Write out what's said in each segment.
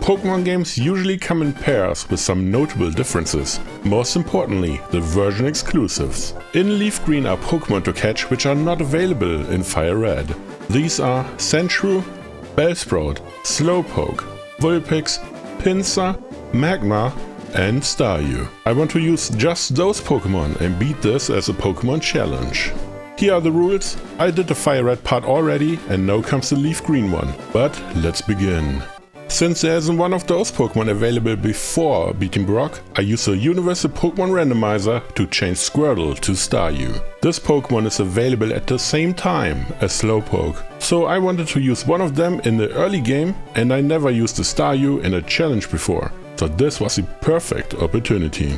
Pokemon games usually come in pairs with some notable differences. Most importantly, the version exclusives. In LeafGreen are Pokemon to catch which are not available in Firered. These are Sandshrew, Bellsprout, Slowpoke, Vulpix, Pinsir, Magmar and Staryu. I want to use just those Pokemon and beat this as a Pokemon challenge. Here are the rules. I did the Firered part already and now comes the LeafGreen one. But let's begin. Since there isn't one of those Pokemon available before beating Brock, I use a universal Pokemon randomizer to change Squirtle to Staryu. This Pokemon is available at the same time as Slowpoke, so I wanted to use one of them in the early game and I never used the Staryu in a challenge before, so this was the perfect opportunity.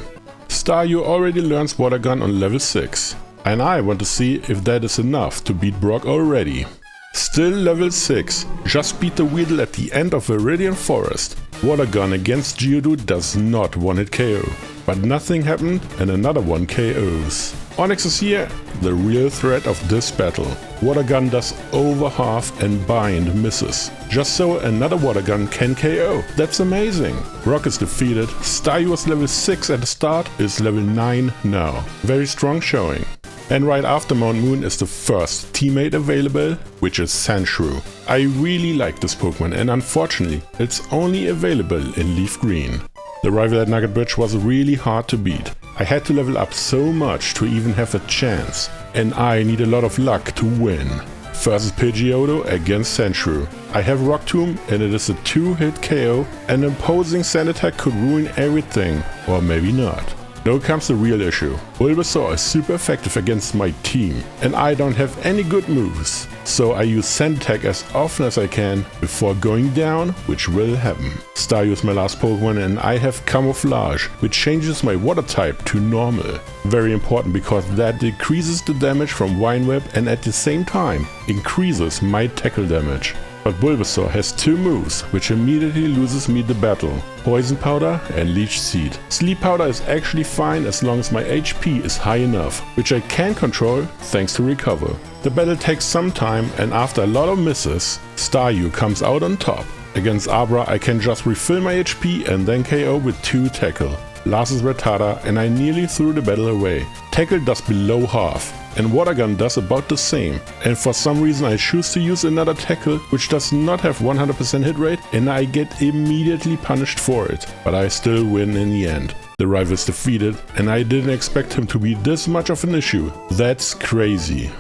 Staryu already learns Water Gun on level 6, and I want to see if that is enough to beat Brock already. Still level 6, just beat the Weedle at the end of Viridian Forest. Water Gun against Geodude does not one-hit KO, but nothing happened and another one KOs. Onix is here, the real threat of this battle. Water Gun does over half and Bind misses. Just so another Water Gun can KO. That's amazing. Brock is defeated, Staryu was level 6 at the start, is level 9 now. Very strong showing. And right after Mount Moon is the first teammate available, which is Sandshrew. I really like this Pokemon and unfortunately it's only available in LeafGreen. The rival at Nugget Bridge was really hard to beat. I had to level up so much to even have a chance, and I need a lot of luck to win. First is Pidgeotto against Sandshrew. I have Rock Tomb and it is a 2-hit KO. An opposing Sand attack could ruin everything, or maybe not. Now comes the real issue. Bulbasaur is super effective against my team and I don't have any good moves. So I use Sand attack as often as I can before going down, which will happen. Staryu is my last Pokemon and I have Camouflage, which changes my water type to normal. Very important because that decreases the damage from Vine Whip and at the same time increases my tackle damage. But Bulbasaur has 2 moves, which immediately loses me the battle. Poison Powder and Leech Seed. Sleep Powder is actually fine as long as my HP is high enough, which I can control thanks to Recover. The battle takes some time and after a lot of misses, Staryu comes out on top. Against Abra I can just refill my HP and then KO with 2 Tackle. Last is Rattata and I nearly threw the battle away. Tackle does below half. And Water Gun does about the same, and for some reason I choose to use another tackle which does not have 100% hit rate and I get immediately punished for it, but I still win in the end. The rival is defeated and I didn't expect him to be this much of an issue. That's crazy.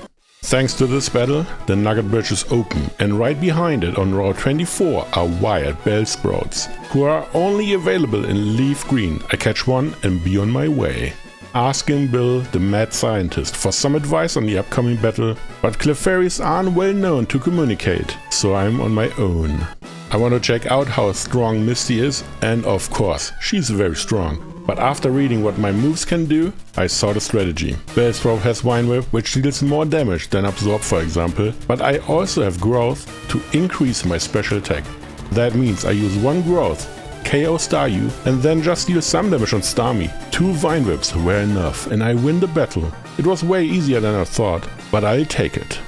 Thanks to this battle, the Nugget Bridge is open and right behind it on Route 24 are wild Bellsprouts, who are only available in LeafGreen. I catch one and be on my way. Asking Bill, the mad scientist, for some advice on the upcoming battle, but Clefairies aren't well known to communicate, so I'm on my own. I want to check out how strong Misty is, and of course, she's very strong. But after reading what my moves can do, I saw the strategy. Bellsprout has Vine Whip, which deals more damage than Absorb for example, but I also have Growth to increase my special attack. That means I use 1 Growth, KO Staryu and then just deal some damage on Starmie. 2 Vine Whips were enough and I win the battle. It was way easier than I thought, but I'll take it.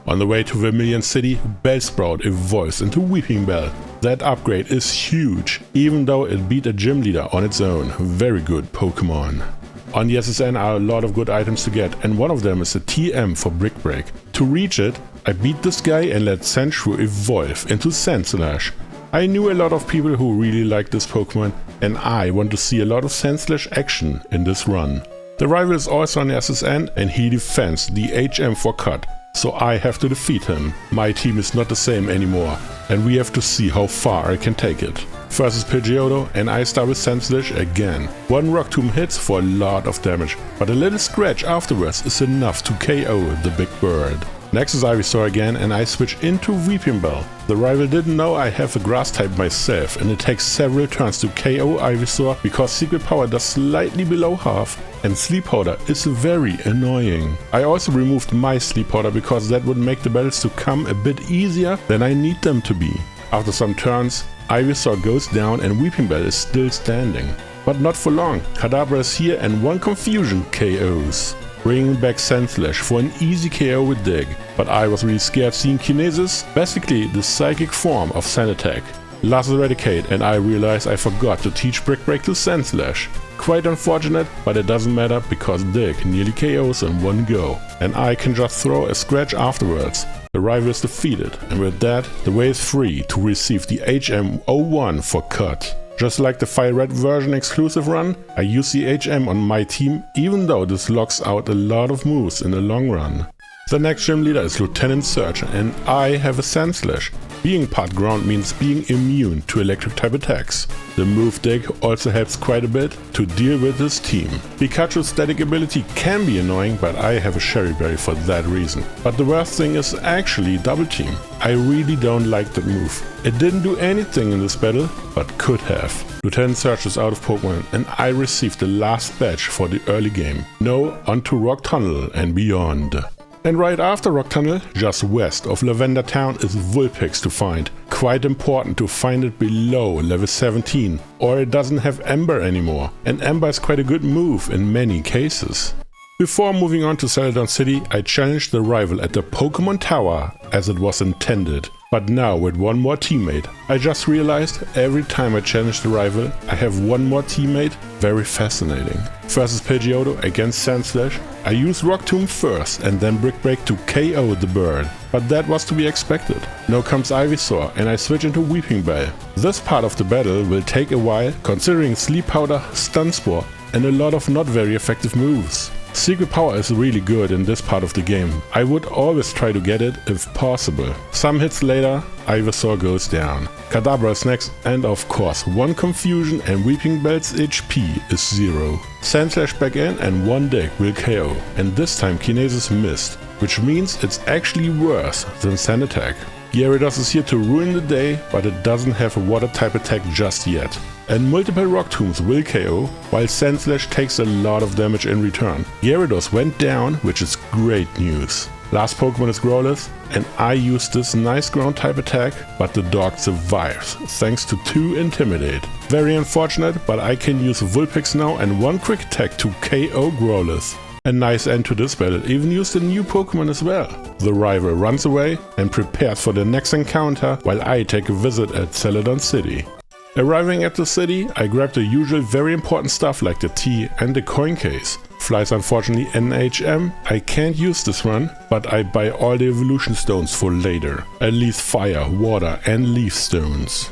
On the way to Vermilion City, Bellsprout evolves into Weeping Bell. That upgrade is huge, even though it beat a gym leader on its own. Very good Pokemon. On the SSN are a lot of good items to get and one of them is a TM for Brick Break. To reach it, I beat this guy and let Sandshrew evolve into Sandslash. I knew a lot of people who really like this Pokemon and I want to see a lot of Sandslash action in this run. The rival is also on the SSN and he defends the HM for Cut, so I have to defeat him. My team is not the same anymore and we have to see how far I can take it. First is Pidgeotto and I start with Sandslash again. 1 Rock Tomb hits for a lot of damage, but a little scratch afterwards is enough to KO the big bird. Next is Ivysaur again and I switch into Weeping Bell. The rival didn't know I have a grass type myself and it takes several turns to KO Ivysaur because Secret Power does slightly below half and Sleep Powder is very annoying. I also removed my Sleep Powder because that would make the battles to come a bit easier than I need them to be. After some turns, Ivysaur goes down and Weeping Bell is still standing. But not for long, Kadabra is here and 1 Confusion KOs. Bringing back Sandslash for an easy KO with Dig, but I was really scared seeing Kinesis, basically the psychic form of Sand Attack. Lost Eradicate, and I realize I forgot to teach Brick Break to Sandslash. Quite unfortunate, but it doesn't matter because Dick nearly KOs in one go, and I can just throw a scratch afterwards. The rival is defeated, and with that, the way is free to receive the HM01 for cut. Just like the Firered version exclusive run, I use the HM on my team, even though this locks out a lot of moves in the long run. The next gym leader is Lieutenant Surge, and I have a Sandslash. Being part ground means being immune to electric type attacks. The move Dig also helps quite a bit to deal with this team. Pikachu's static ability can be annoying, but I have a Cherry Berry for that reason. But the worst thing is actually Double Team. I really don't like that move. It didn't do anything in this battle, but could have. Lieutenant Surge is out of Pokemon, and I received the last badge for the early game. Now onto Rock Tunnel and beyond. And right after Rock Tunnel, just west of Lavender Town, is Vulpix to find. Quite important to find it below level 17, or it doesn't have Ember anymore, and Ember is quite a good move in many cases. Before moving on to Celadon City, I challenged the rival at the Pokémon Tower as it was intended. But now with one more teammate. I just realized every time I challenge the rival, I have one more teammate. Very fascinating. Versus Pidgeotto against Sandslash, I use Rock Tomb first and then Brick Break to KO the bird. But that was to be expected. Now comes Ivysaur and I switch into Weeping Bell. This part of the battle will take a while considering Sleep Powder, Stun Spore and a lot of not very effective moves. Secret Power is really good in this part of the game. I would always try to get it if possible. Some hits later, Ivysaur goes down. Kadabra is next, and of course one Confusion and Weeping Bell's HP is 0. Sandslash back in and one Dig will KO, and this time Kinesis missed, which means it's actually worse than Sand Attack. Gyarados is here to ruin the day, but it doesn't have a water type attack just yet. And multiple Rock Tombs will KO, while Sandslash takes a lot of damage in return. Gyarados went down, which is great news. Last Pokemon is Growlithe, and I used this nice ground type attack, but the dog survives, thanks to 2 Intimidate. Very unfortunate, but I can use Vulpix now and 1 quick attack to KO Growlithe. A nice end to this battle, even used a new Pokemon as well. The rival runs away and prepares for the next encounter while I take a visit at Celadon City. Arriving at the city, I grab the usual very important stuff like the tea and the coin case. Flies unfortunately NHM, I can't use this run, but I buy all the evolution stones for later. At least fire, water and leaf stones.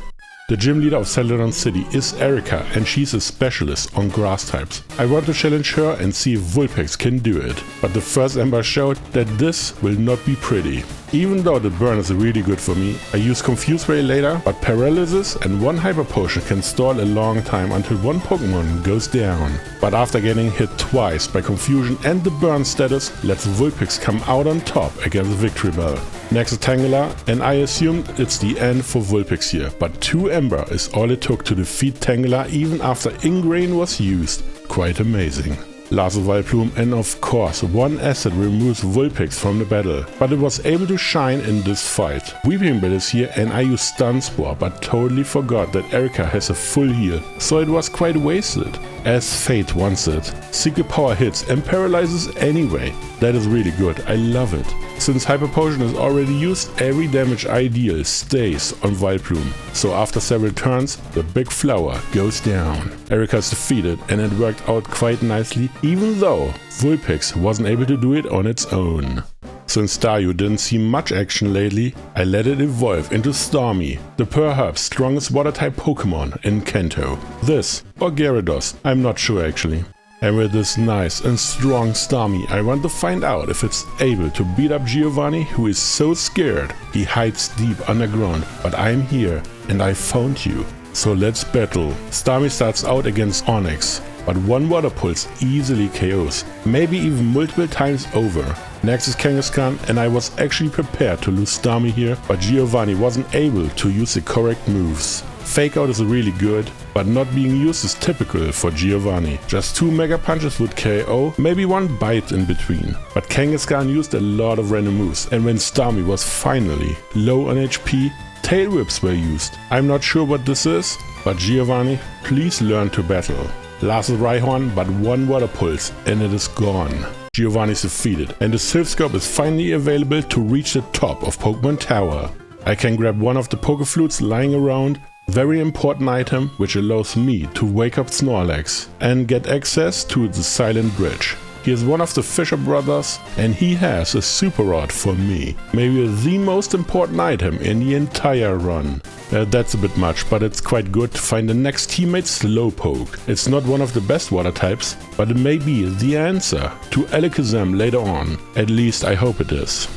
The gym leader of Celadon City is Erika, and she's a specialist on grass types. I want to challenge her and see if Vulpix can do it, but the first Ember showed that this will not be pretty. Even though the burn is really good for me, I use Confuse Ray later, but Paralysis and 1 Hyper Potion can stall a long time until one Pokemon goes down. But after getting hit twice by Confusion and the burn status, lets Vulpix come out on top against Victory Bell. Next is Tangela, and I assumed it's the end for Vulpix here, but 2 Ember is all it took to defeat Tangela even after Ingrain was used. Quite amazing. Last is Vileplume, and of course 1 acid removes Vulpix from the battle, but it was able to shine in this fight. Weeping Bell is here and I use Stun Spore, but totally forgot that Erika has a full heal, so it was quite wasted. As fate wants it. Secret Power hits and paralyzes anyway. That is really good, I love it. Since Hyper Potion is already used, every damage I deal stays on Vileplume. So after several turns, the big flower goes down. Erika is defeated and it worked out quite nicely, even though Vulpix wasn't able to do it on its own. Since Staryu didn't see much action lately, I let it evolve into Starmie, the perhaps strongest water-type Pokemon in Kanto. This, or Gyarados, I'm not sure actually. And with this nice and strong Starmie, I want to find out if it's able to beat up Giovanni, who is so scared he hides deep underground. But I'm here and I found you. So let's battle. Starmie starts out against Onix, but 1 Water Pulse easily KOs, maybe even multiple times over. Next is Kangaskhan, and I was actually prepared to lose Starmie here, but Giovanni wasn't able to use the correct moves. Fake Out is really good, but not being used is typical for Giovanni. Just 2 Mega Punches would KO, maybe 1 bite in between. But Kangaskhan used a lot of random moves, and when Starmie was finally low on HP, Tail Whips were used. I'm not sure what this is, but Giovanni, please learn to battle. Last is Rhyhorn, but 1 Water Pulse and it is gone. Giovanni is defeated, and the Silph Co is finally available to reach the top of Pokémon Tower. I can grab one of the Pokéflutes lying around, Very important item which allows me to wake up Snorlax and get access to the Silent Bridge. He is one of the Fisher brothers and he has a super rod for me. Maybe the most important item in the entire run. That's a bit much, but it's quite good to find the next teammate Slowpoke. It's not one of the best water types, but it may be the answer to Alakazam later on. At least I hope it is.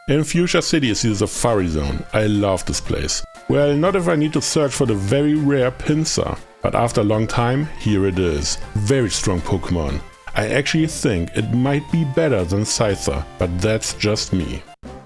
In Fuchsia City is the Safari Zone. I love this place. Well, not if I need to search for the very rare Pinsir. But after a long time, here it is. Very strong Pokemon. I actually think it might be better than Scyther, but that's just me.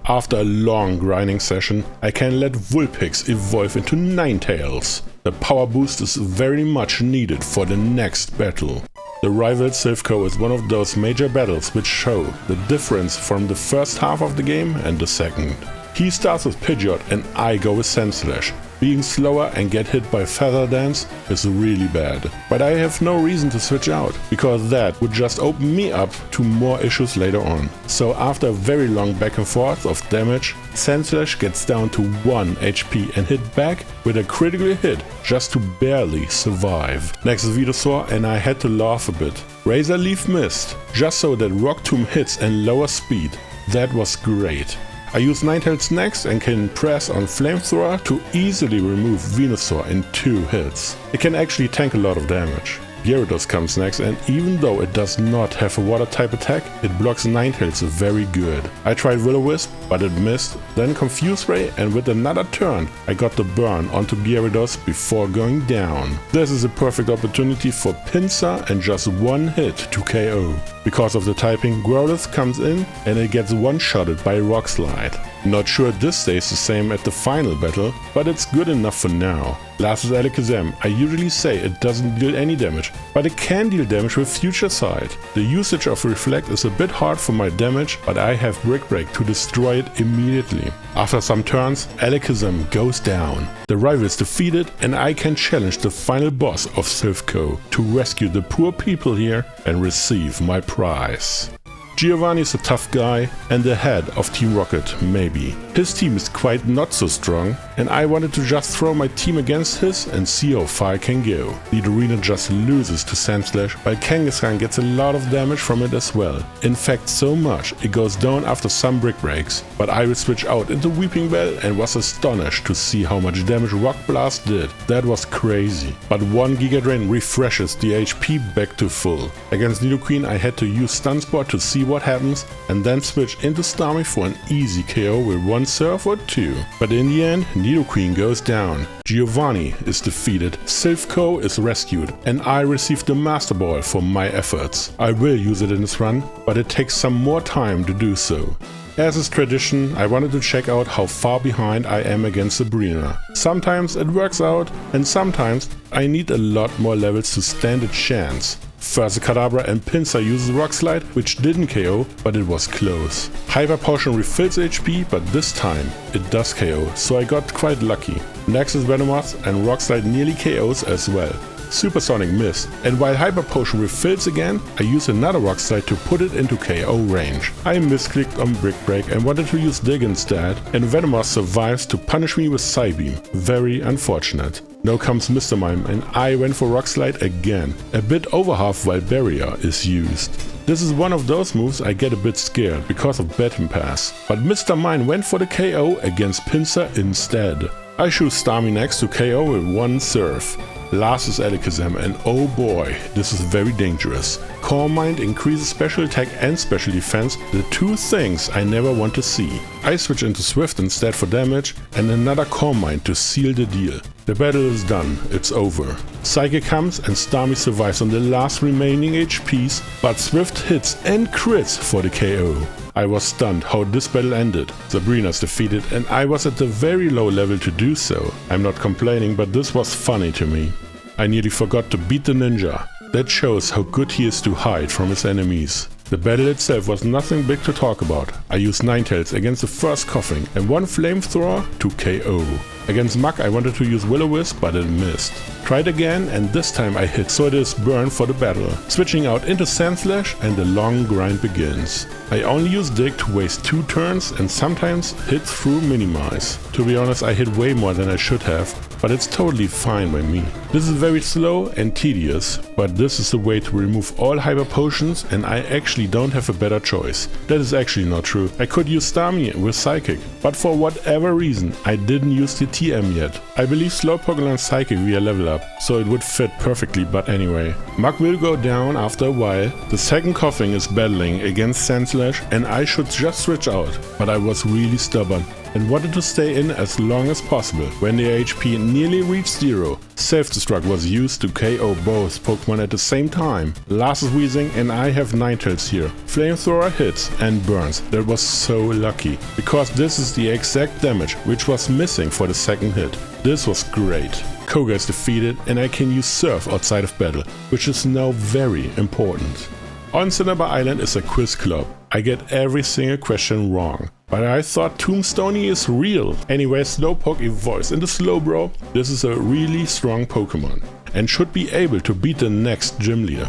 After a long grinding session, I can let Vulpix evolve into Ninetales. The power boost is very much needed for the next battle. The rival Silph Co is one of those major battles which show the difference from the first half of the game and the second. He starts with Pidgeot and I go with Sandslash. Being slower and get hit by Feather Dance is really bad. But I have no reason to switch out, because that would just open me up to more issues later on. So after a very long back and forth of damage, Sandslash gets down to 1 HP and hit back with a critical hit just to barely survive. Next is Venusaur and I had to laugh a bit. Razor Leaf missed, just so that Rock Tomb hits and lower speed. That was great. I use Ninetales next and can press on Flamethrower to easily remove Venusaur in 2 hits. It can actually tank a lot of damage. Gyarados comes next and even though it does not have a water type attack, it blocks Ninetales very good. I tried Will-O-Wisp but it missed, then Confuse Ray and with another turn I got the burn onto Gyarados before going down. This is a perfect opportunity for Pinsir and just 1 hit to KO. Because of the typing, Growlithe comes in and it gets one-shotted by Rock Slide. Not sure this stays the same at the final battle, but it's good enough for now. Last is Alakazam. I usually say it doesn't deal any damage, but it can deal damage with Future Sight. The usage of Reflect is a bit hard for my damage, but I have Brick Break to destroy it immediately. After some turns, Alakazam goes down. The rival is defeated and I can challenge the final boss of Silph Co to rescue the poor people here and receive my prize. Giovanni is a tough guy and the head of Team Rocket, maybe. His team is quite not so strong and I wanted to just throw my team against his and see how far I can go. Nidorina just loses to Sandslash, while Kangaskhan gets a lot of damage from it as well. In fact so much it goes down after some brick breaks. But I will switch out into Weeping Bell and was astonished to see how much damage Rock Blast did. That was crazy. But 1 Giga Drain refreshes the HP back to full. Against Nidoqueen I had to use Stun Spore to see what happens and then switch into Starmie for an easy KO with 1 Surf or 2. But in the end, Nidoqueen goes down. Giovanni is defeated, Silph Co is rescued and I received the Master Ball for my efforts. I will use it in this run, but it takes some more time to do so. As is tradition, I wanted to check out how far behind I am against Sabrina. Sometimes it works out and sometimes I need a lot more levels to stand a chance. First Kadabra and Pinsir uses Rock Slide, which didn't KO, but it was close. Hyper Potion refills HP, but this time it does KO, so I got quite lucky. Next is Venomoth and Rock Slide nearly KOs as well. Supersonic missed, and while Hyper Potion refills again, I use another Rock Slide to put it into KO range. I misclicked on Brick Break and wanted to use Dig instead, and Venomoth survives to punish me with Psybeam. Very unfortunate. Now comes Mr. Mime and I went for Rock Slide again, a bit over half while Barrier is used. This is one of those moves I get a bit scared because of Batman Pass, but Mr. Mime went for the KO against Pinsir instead. I choose Starmie next to KO with 1 Surf. Last is Alakazam and oh boy, this is very dangerous. Calm Mind increases special attack and special defense, the 2 things I never want to see. I switch into Swift instead for damage and another Calm Mind to seal the deal. The battle is done, it's over. Psychic comes and Starmie survives on the last remaining HPs, but Swift hits and crits for the KO. I was stunned how this battle ended. Sabrina's defeated and I was at a very low level to do so. I'm not complaining, but this was funny to me. I nearly forgot to beat the ninja. That shows how good he is to hide from his enemies. The battle itself was nothing big to talk about. I used Ninetales against the first Coughing and 1 Flamethrower to KO. Against Muk I wanted to use Will-O-Wisp but it missed. Tried again and this time I hit, so it is burn for the battle. Switching out into Sandslash and the long grind begins. I only use Dig to waste 2 turns and sometimes hit through Minimize. To be honest I hit way more than I should have, but it's totally fine by me. This is very slow and tedious, but this is the way to remove all hyper potions and I actually don't have a better choice. That is actually not true. I could use Starmie with Psychic, but for whatever reason I didn't use the TM yet. I believe Slowpoke learns Psychic via level up, so it would fit perfectly, but anyway. Mug will go down after a while. The second Coughing is battling against Sandslash and I should just switch out, but I was really stubborn and wanted to stay in as long as possible. When the HP nearly reached 0, Self-Destruct was used to KO both Pokemon at the same time. Last is wheezing and I have Ninetales here. Flamethrower hits and burns. That was so lucky, because this is the exact damage which was missing for the second hit. This was great. Koga is defeated and I can use Surf outside of battle, which is now very important. On Cinnabar Island is a quiz club. I get every single question wrong, but I thought Tombstoney is real. Anyway, Slowpoke evolves into Slowbro. This is a really strong Pokemon and should be able to beat the next gym leader.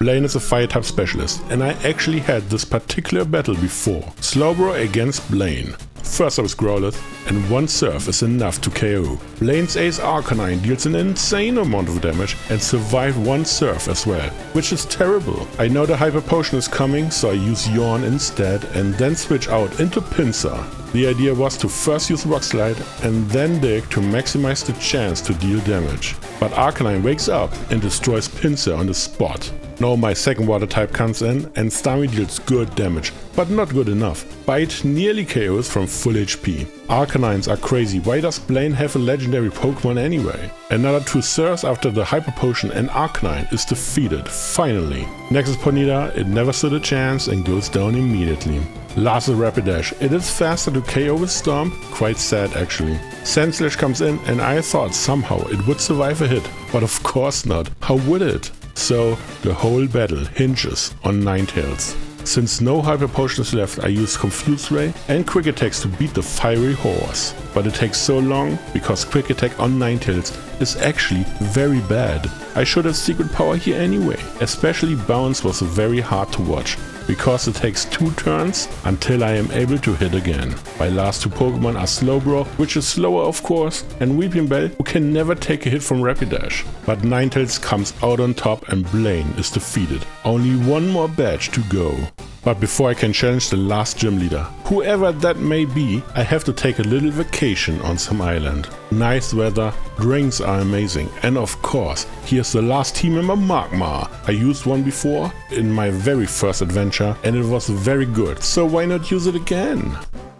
Blaine is a fire type specialist and I actually had this particular battle before. Slowbro against Blaine. First up is Growlithe, and one Surf is enough to KO. Blaine's Ace Arcanine deals an insane amount of damage and survived one Surf as well, which is terrible. I know the Hyper Potion is coming, so I use Yawn instead and then switch out into Pinsir. The idea was to first use Rock Slide and then Dig to maximize the chance to deal damage. But Arcanine wakes up and destroys Pinsir on the spot. Now my second water type comes in and Starmie deals good damage, but not good enough. Bite nearly KOs from full HP. Arcanines are crazy, why does Blaine have a legendary Pokemon anyway? Another 2 Surfs after the Hyper Potion and Arcanine is defeated, finally. Next is Ponyta, it never stood a chance and goes down immediately. Last is Rapidash, it is faster to KO with Storm, quite sad actually. Sandslash comes in and I thought somehow it would survive a hit, but of course not, how would it? So the whole battle hinges on Ninetales. Since no Hyper Potions left, I use Confuse Ray and Quick Attacks to beat the fiery horse. But it takes so long because Quick Attack on Ninetales is actually very bad. I should have Secret Power here anyway. Especially Bounce was very hard to watch, because it takes 2 turns until I am able to hit again. My last 2 Pokemon are Slowbro, which is slower of course, and Weepinbell, who can never take a hit from Rapidash. But Ninetales comes out on top and Blaine is defeated. Only one more badge to go. But before I can challenge the last gym leader, whoever that may be, I have to take a little vacation on some island. Nice weather, drinks are amazing, and of course, here's the last team member Magmar. I used one before in my very first adventure and it was very good, so why not use it again?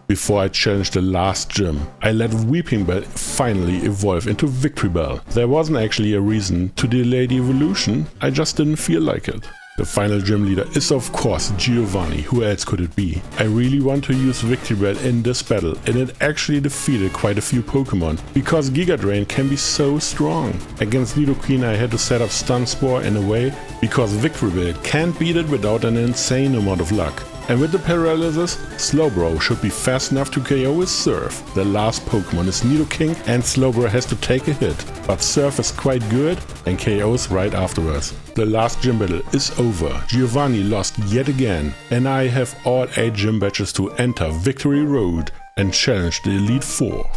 Before I challenge the last gym, I let Weepinbell finally evolve into Victreebel. There wasn't actually a reason to delay the evolution, I just didn't feel like it. The final gym leader is of course Giovanni, who else could it be? I really want to use Victreebel in this battle and it actually defeated quite a few Pokemon, because Giga Drain can be so strong. Against Nidoqueen I had to set up Stun Spore in a way, because Victreebel can't beat it without an insane amount of luck. And with the paralysis, Slowbro should be fast enough to KO with Surf. The last Pokemon is Nidoking and Slowbro has to take a hit, but Surf is quite good and KOs right afterwards. The last gym battle is over. Giovanni lost yet again and I have all 8 gym badges to enter Victory Road and challenge the Elite 4.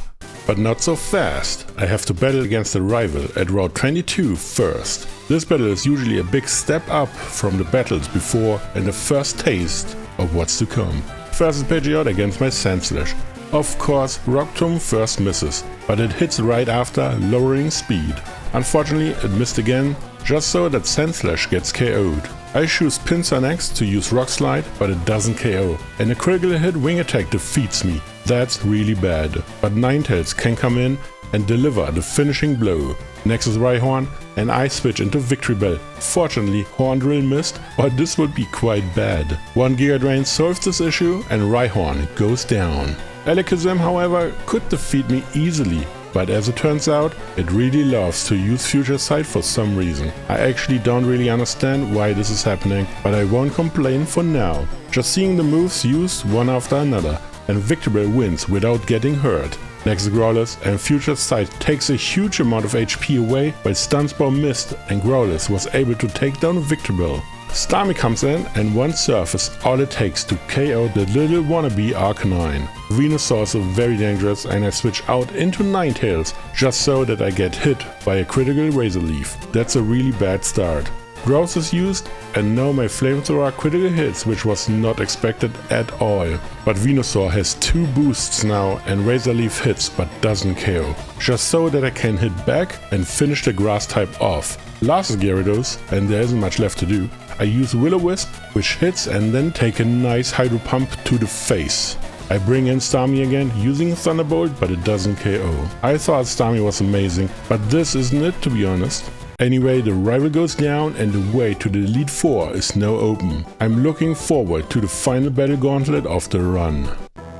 But not so fast. I have to battle against a rival at Route 22 first. This battle is usually a big step up from the battles before and the first taste of what's to come. First is Pidgeot against my Sandslash. Of course, Rock Tomb first misses, but it hits right after, lowering speed. Unfortunately, it missed again, just so that Sandslash gets KO'd. I choose Pinsir next to use Rock Slide, but it doesn't KO, and a critical hit Wing Attack defeats me. That's really bad, but Ninetales can come in and deliver the finishing blow. Next is Rhyhorn, and I switch into Victreebel. Fortunately, Horn Drill missed, or this would be quite bad. One Giga Drain solves this issue and Rhyhorn goes down. Alakazam, however, could defeat me easily, but as it turns out, it really loves to use Future Sight for some reason. I actually don't really understand why this is happening, but I won't complain for now. Just seeing the moves used one after another, and Victreebel wins without getting hurt. Next is Growlithe, and Future Sight takes a huge amount of HP away, but Stun Spore missed and Growlithe was able to take down Victreebel. Starmie comes in and one surf is all it takes to KO the little wannabe Arcanine. Venusaur is very dangerous and I switch out into Ninetales just so that I get hit by a critical Razor Leaf. That's a really bad start. Growth is used and now my Flamethrower critical hits, which was not expected at all. But Venusaur has 2 boosts now and Razor Leaf hits but doesn't KO. Just so that I can hit back and finish the grass type off. Last is Gyarados and there isn't much left to do. I use Will-O-Wisp, which hits and then take a nice Hydro Pump to the face. I bring in Starmie again using Thunderbolt, but it doesn't KO. I thought Starmie was amazing, but this isn't it, to be honest. Anyway, the rival goes down and the way to the Elite Four is now open. I'm looking forward to the final battle gauntlet of the run.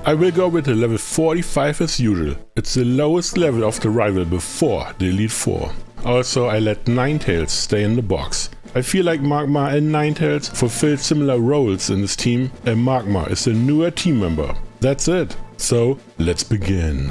I will go with the level 45 as usual. It's the lowest level of the rival before the Elite Four. Also, I let Ninetales stay in the box. I feel like Magmar and Ninetales fulfill similar roles in this team and Magmar is a newer team member. That's it. So, let's begin.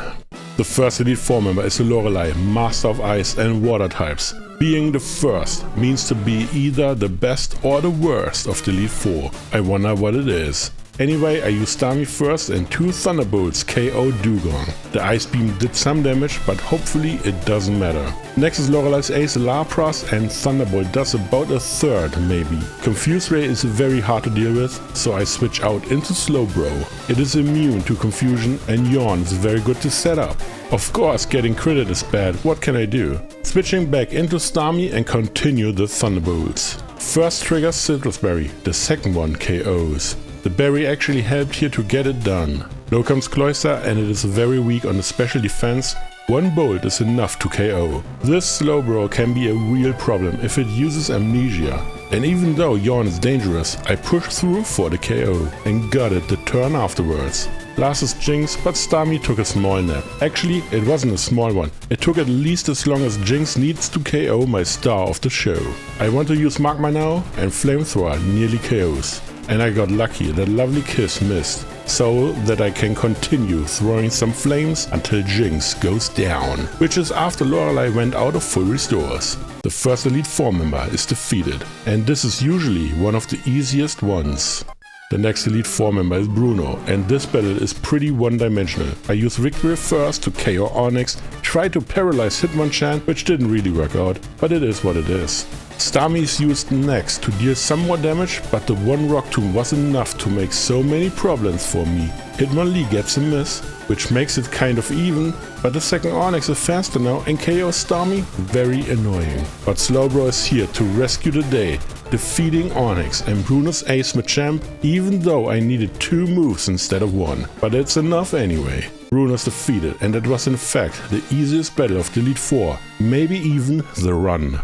The first Elite Four member is Lorelei, Master of Ice and Water types. Being the first means to be either the best or the worst of the Elite Four. I wonder what it is. Anyway, I used Starmie first and 2 Thunderbolts KO Dugong. The Ice Beam did some damage, but hopefully it doesn't matter. Next is Lorelei's ace Lapras and Thunderbolt does about a third maybe. Confuse Ray is very hard to deal with, so I switch out into Slowbro. It is immune to confusion and Yawn is very good to set up. Of course, getting critted is bad, what can I do? Switching back into Starmie and continue the Thunderbolts. First triggers Citrus Berry, the second one KOs. The berry actually helped here to get it done. Now comes Cloyster and it is very weak on the special defense. 1 bolt is enough to KO. This Slowbro can be a real problem if it uses Amnesia. And even though Yawn is dangerous, I pushed through for the KO and got it the turn afterwards. Last is Jinx, but Starmie took a small nap. Actually, it wasn't a small one. It took at least as long as Jinx needs to KO my star of the show. I want to use Magmar now and Flamethrower nearly KOs. And I got lucky that lovely Kiss missed, so that I can continue throwing some flames until Jinx goes down, which is after Lorelei went out of full restores. The first Elite Four member is defeated, and this is usually one of the easiest ones. The next Elite Four member is Bruno, and this battle is pretty one-dimensional. I use Victory first to KO Onix, try to paralyze Hitmonchan, which didn't really work out, but it is what it is. Starmie is used next to deal some more damage, but the 1 Rock Tomb was enough to make so many problems for me. Hitmonlee gets a miss, which makes it kind of even, but the second Onix is faster now and KOs Starmie, very annoying. But Slowbro is here to rescue the day, defeating Onix and Bruno's ace Machamp, even though I needed 2 moves instead of 1, but it's enough anyway. Bruno's defeated and that was in fact the easiest battle of the Elite Four, maybe even the run.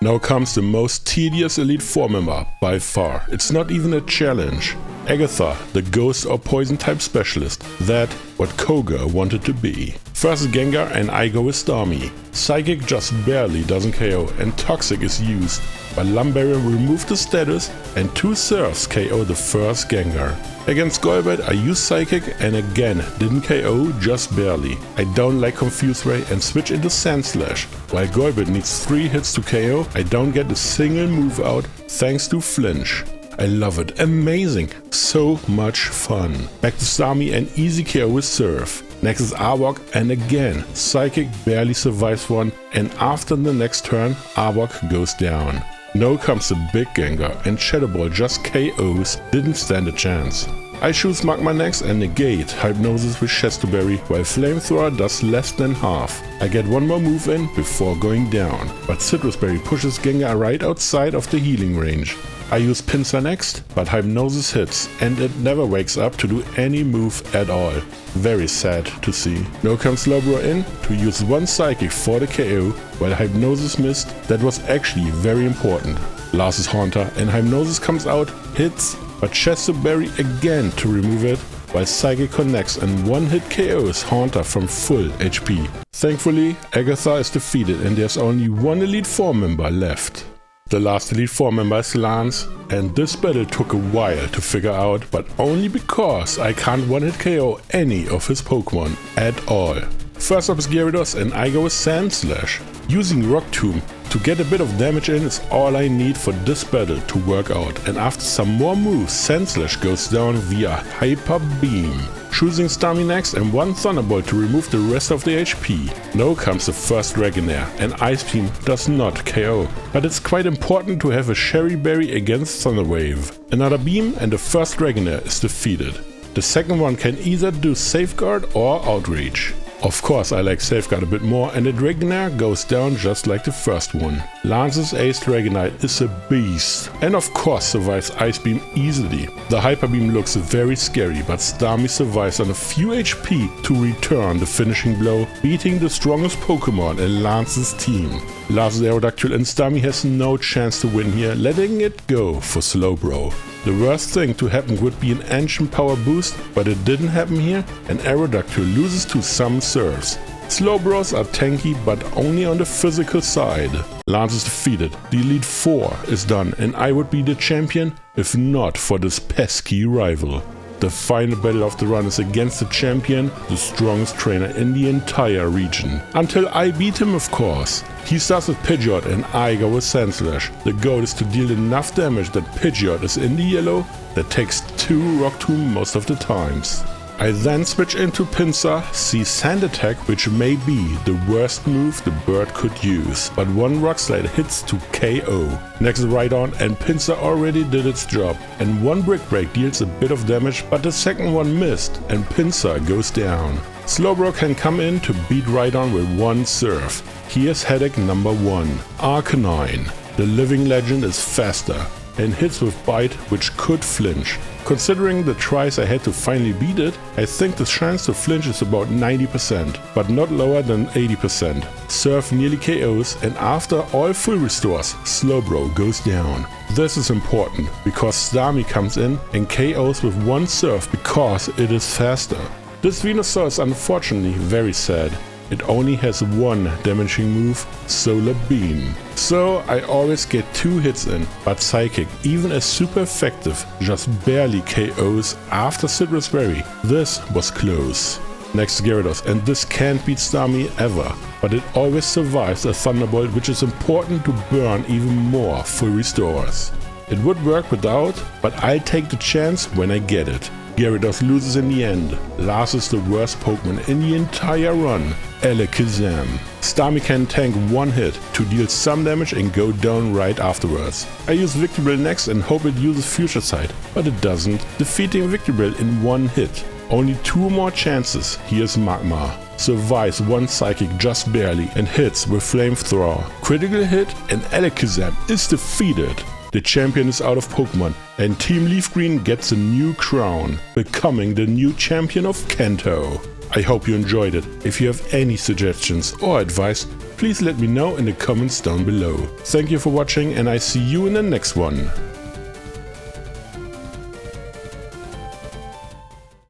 Now comes the most tedious Elite Four member, by far. It's not even a challenge. Agatha, the ghost or poison type specialist. That what Koga wanted to be. First Gengar and I go with Starmie. Psychic just barely doesn't KO and Toxic is used, but Lumbarium removed the status and 2 Surfs KO the first Gengar. Against Golbat I used Psychic and again didn't KO, just barely. I don't like Confuse Ray and switch into Sandslash. While Golbat needs 3 hits to KO, I don't get a single move out thanks to Flinch. I love it, amazing, so much fun. Back to Starmie and easy KO with Surf. Next is Arbok and again, Psychic barely survives one and after the next turn, Arbok goes down. Now comes the big Gengar and Shadow Ball just KOs, didn't stand a chance. I choose Magmar next and negate Hypnosis with Chestoberry while Flamethrower does less than half. I get 1 more move in before going down, but Citrus Berry pushes Gengar right outside of the healing range. I use Pinsir next, but Hypnosis hits and it never wakes up to do any move at all. Very sad to see. Now comes Slowbro in to use 1 Psychic for the KO, while Hypnosis missed. That was actually very important. Last is Haunter and Hypnosis comes out, hits, but Chestoberry again to remove it, while Psychic connects and 1 hit KOs Haunter from full HP. Thankfully, Agatha is defeated and there's only 1 Elite Four member left. The last Elite Four member is Lance, and this battle took a while to figure out, but only because I can't 1-hit KO any of his Pokemon at all. First up is Gyarados and I go with Sandslash, using Rock Tomb to to get a bit of damage in is all I need for this battle to work out, and after some more moves, Sandslash goes down via Hyper Beam, choosing Starmie next and one Thunderbolt to remove the rest of the HP. Now comes the first Dragonair, and Ice Beam does not KO, but it's quite important to have a Cherry Berry against Thunder Wave. Another beam and the first Dragonair is defeated. The second one can either do Safeguard or Outreach. Of course I like Safeguard a bit more, and the Dragonair goes down just like the first one. Lance's Ace Dragonite is a beast, and of course survives Ice Beam easily. The Hyper Beam looks very scary, but Starmie survives on a few HP to return the finishing blow, beating the strongest Pokemon in Lance's team. Lance's Aerodactyl and Starmie has no chance to win here, letting it go for Slowbro. The worst thing to happen would be an engine power boost, but it didn't happen here, and Aerodactyl loses to some serves. Slowbros are tanky, but only on the physical side. Lance is defeated, the Elite Four is done, and I would be the champion if not for this pesky rival. The final battle of the run is against the champion, the strongest trainer in the entire region. Until I beat him, of course. He starts with Pidgeot and I go with Sandslash. The goal is to deal enough damage that Pidgeot is in the yellow that takes 2 Rock Tomb most of the times. I then switch into Pinsir, see Sand Attack, which may be the worst move the bird could use, but one Rock Slide hits to KO. Next is Rhydon, and Pinsir already did its job, and one Brick Break deals a bit of damage, but the second one missed, and Pinsir goes down. Slowbro can come in to beat Rhydon with one Surf. Here's headache number 1, Arcanine. The living legend is faster, and hits with Bite, which could flinch. Considering the tries I had to finally beat it, I think the chance to flinch is about 90%, but not lower than 80%. Surf nearly KOs, and after all full restores, Slowbro goes down. This is important, because Starmie comes in and KOs with one Surf because it is faster. This Venusaur is unfortunately very sad. It only has one damaging move, Solar Beam. So I always get 2 hits in, but Psychic, even as super effective, just barely KOs after Citrus Berry. This was close. Next Gyarados, and this can't beat Starmie ever, but it always survives a Thunderbolt, which is important to burn even more full restores. It would work without, but I'll take the chance when I get it. Gyarados loses in the end. Last is the worst Pokemon in the entire run, Alakazam. Starmie can tank one hit to deal some damage and go down right afterwards. I use Victreebel next and hope it uses Future Sight, but it doesn't, defeating Victreebel in one hit. Only 2 more chances. Here's Magmar. Survives one Psychic just barely and hits with Flamethrower. Critical hit and Alakazam is defeated. The champion is out of Pokemon, and Team LeafGreen gets a new crown, becoming the new champion of Kanto. I hope you enjoyed it. If you have any suggestions or advice, please let me know in the comments down below. Thank you for watching, and I see you in the next one.